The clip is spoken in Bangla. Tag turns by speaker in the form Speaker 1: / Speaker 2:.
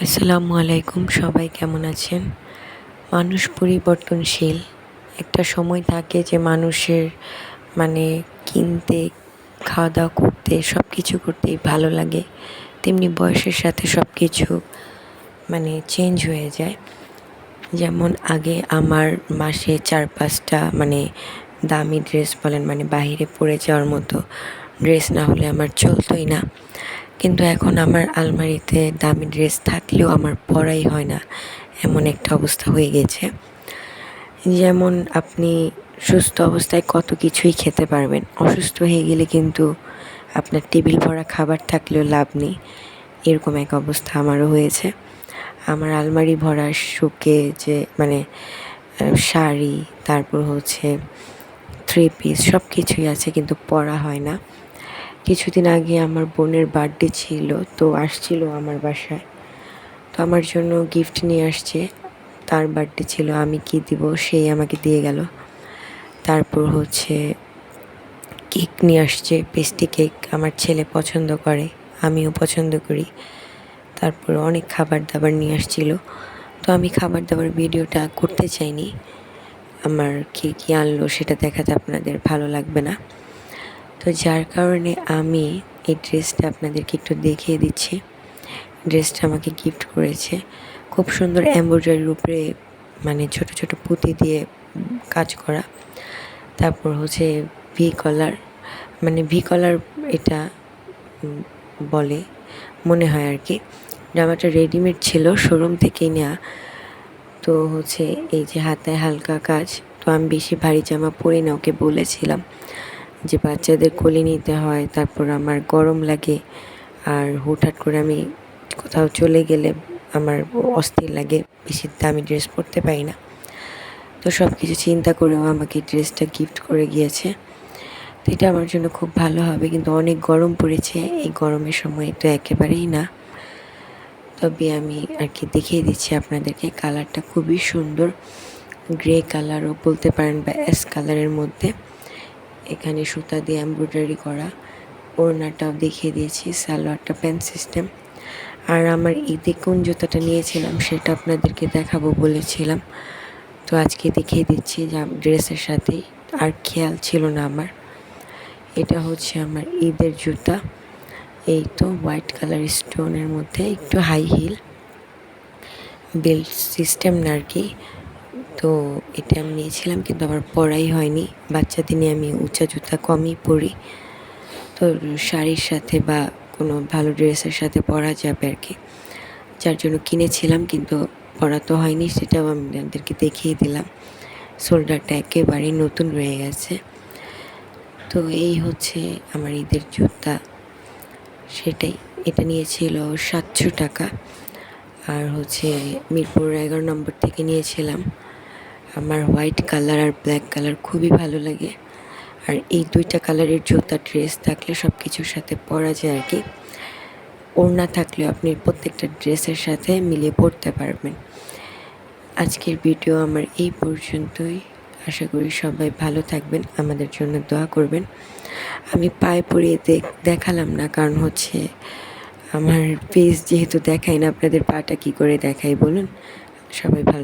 Speaker 1: আসসালামু আলাইকুম, সবাই কেমন আছেন? মানুষ পরিবর্তনশীল। একটা সময় থাকে যে মানুষের কিনতে, খাওয়া দাওয়া করতে, সব কিছু করতেই ভালো লাগে। তেমনি বয়সের সাথে সব কিছু চেঞ্জ হয়ে যায়। যেমন আগে আমার মাসে 4-5টা দামি ড্রেস বলেন, বাহিরে পরে যাওয়ার মতো ড্রেস না হলে আমার চলতোই না। কিন্তু এখন আমার আলমারিতে দামি ড্রেস থাকলেও আমার পরাই হয় না, এমন একটা অবস্থা হয়ে গেছে। যেমন আপনি সুস্থ অবস্থায় কত কিছুই খেতে পারবেন, অসুস্থ হয়ে গেলে কিন্তু আপনার টেবিল ভরা খাবার থাকলেও লাভ নেই, এরকম এক অবস্থা আমারও হয়েছে। আমার আলমারি ভরা শোকেজে শাড়ি, তারপর হচ্ছে 3 পিস সব কিছুই আছে, কিন্তু পরা হয় না। কিছুদিন আগে আমার বোনের বার্থডে ছিল, তো আসছিল আমার বাসায়, তো আমার জন্য গিফট নিয়ে আসছে। তার বার্থডে ছিল, আমি কি দিব সেই আমাকে দিয়ে গেল। তারপর হচ্ছে কেক নিয়ে আসছে, পেস্ট্রি কেক, আমার ছেলে পছন্দ করে, আমিও পছন্দ করি। তারপর অনেক খাবার দাবার নিয়ে আসছিল, তো আমি খাবার দাবার ভিডিওটা করতে চাইনি। আমার কী কী আনলো সেটা দেখাতে আপনাদের ভালো লাগবে না, তো যার কারণে আমি এই ড্রেসটা আপনাদেরকে একটু দেখিয়ে দিচ্ছি। ড্রেসটা আমাকে গিফট করেছে, খুব সুন্দর এমব্রয়ডারির উপরে ছোট ছোট পুঁতি দিয়ে কাজ করা। তারপর হচ্ছে ভি কলার এটা বলে মনে হয় আর কি। জামাটা রেডিমেড ছিল, শোরুম থেকেই নেওয়া। তো হচ্ছে এই যে হাতায় হালকা কাজ, তো আমি বেশি ভারী জামা পরি না, ওকে বলেছিলাম যে বাচ্চাদের কোলে নিতে হয়, তারপর আমার গরম লাগে, আর হুটহাট করে আমি কোথাও চলে গেলে আমার অস্থির লাগে, বেশি দামি ড্রেস পরতে পারি না। তো সব কিছু চিন্তা করেও আমাকে ড্রেসটা গিফট করে গিয়েছে। তো এটা আমার জন্য খুব ভালো হবে, কিন্তু অনেক গরম পড়েছে, এই গরমের সময় তো একেবারেই না। তবে আমি আর কি দেখিয়ে দিচ্ছি আপনাদেরকে। কালারটা খুবই সুন্দর, গ্রে কালারও বলতে পারেন বা অ্যাশ কালারের মধ্যে। এখানে সুতা দিয়ে এমব্রয়ডারি করা। ওড়নাটাও দেখিয়ে দিয়েছি, সালোয়ারটা প্যান্ট সিস্টেম। আর আমার ঈদে কোন জুতাটা নিয়েছিলাম সেটা আপনাদেরকে দেখাবো বলেছিলাম, তো আজকে দেখিয়ে দিচ্ছি যে ড্রেসের সাথেই, আর খেয়াল ছিল না আমার। এটা হচ্ছে আমার ঈদের জুতা, এই তো হোয়াইট কালার স্টোনের মধ্যে, একটু হাই হিল, বেল্ট সিস্টেম না আর কি। তো এটা আমি নিয়েছিলাম, কিন্তু আমার পরাই হয়নি। বাচ্চাদের নিয়ে আমি উঁচা জুতা কমই পরি, তো শাড়ির সাথে বা কোনো ভালো ড্রেসের সাথে পরা যাবে আর কি, যার জন্য কিনেছিলাম, কিন্তু পরা তো হয়নি। সেটাও আমি আপনাদেরকে দেখিয়ে দিলাম। শোল্ডারটা একেবারেই নতুন রয়ে গেছে। তো এই হচ্ছে আমার ঈদের জুতা, সেটাই। এটা নিয়েছিল 700 টাকা, আর হচ্ছে মিরপুর 11 নম্বর থেকে নিয়েছিলাম। আমার হোয়াইট কালার আর ব্ল্যাক কালার খুবই ভালো লাগে, আর এই দুইটা কালারের জুতা ড্রেস থাকলে সব কিছুর সাথে পরা যায় আর কি। ওড়না থাকলেও আপনি প্রত্যেকটা ড্রেসের সাথে মিলিয়ে পরতে পারবেন। আজকের ভিডিও আমার এই পর্যন্তই। আশা করি সবাই ভালো থাকবেন, আমাদের জন্য দোয়া করবেন। আমি পায়ে পরিয়ে দেখালাম না, কারণ হচ্ছে আমার পেজ যেহেতু দেখাই না, আপনাদের পাটা কী করে দেখাই বলুন। সবাই ভালো